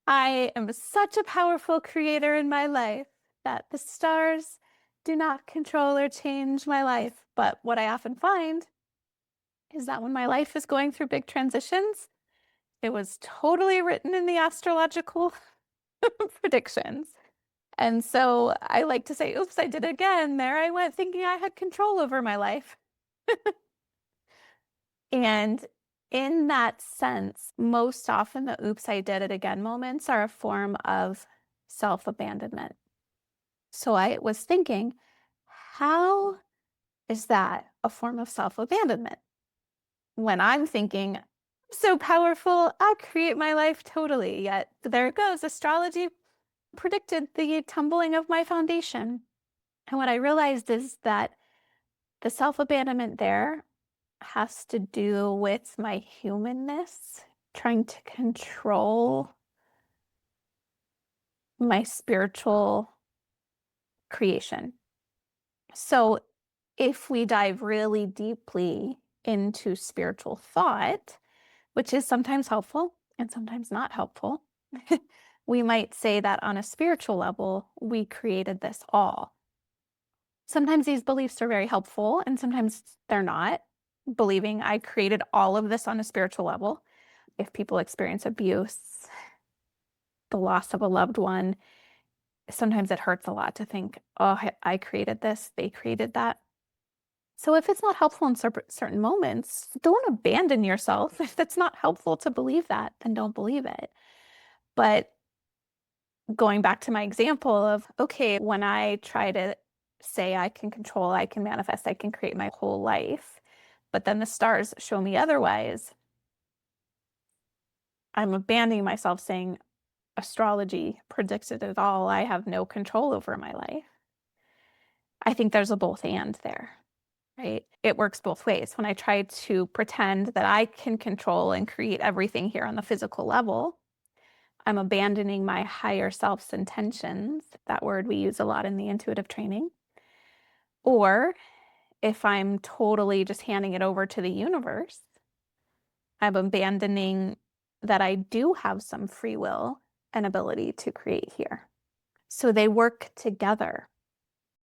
I am such a powerful creator in my life that the stars do not control or change my life. But what I often find is that when my life is going through big transitions, it was totally written in the astrological predictions. And so I like to say, oops, I did it again. There I went thinking I had control over my life. And in that sense, most often the oops, I did it again moments are a form of self-abandonment. So I was thinking, how is that a form of self-abandonment? When I'm thinking, I'm so powerful, I create my life totally. Yet there it goes. Astrology predicted the tumbling of my foundation. And what I realized is that the self-abandonment there has to do with my humanness, trying to control my spiritual creation. So if we dive really deeply into spiritual thought, which is sometimes helpful and sometimes not helpful, we might say that on a spiritual level, we created this all. Sometimes these beliefs are very helpful and sometimes they're not. Believing I created all of this on a spiritual level. If people experience abuse, the loss of a loved one, sometimes it hurts a lot to think, oh, I created this, they created that. So if it's not helpful in certain moments, don't abandon yourself. If it's not helpful to believe that, then don't believe it. But going back to my example of, okay, when I try to say I can control, I can manifest, I can create my whole life, but then the stars show me otherwise, I'm abandoning myself saying astrology predicted it all. I have no control over my life. I think there's a both and there, right? It works both ways. When I try to pretend that I can control and create everything here on the physical level, I'm abandoning my higher self's intentions. That word we use a lot in the intuitive training. Or if I'm totally just handing it over to the universe, I'm abandoning that I do have some free will and ability to create here. So they work together.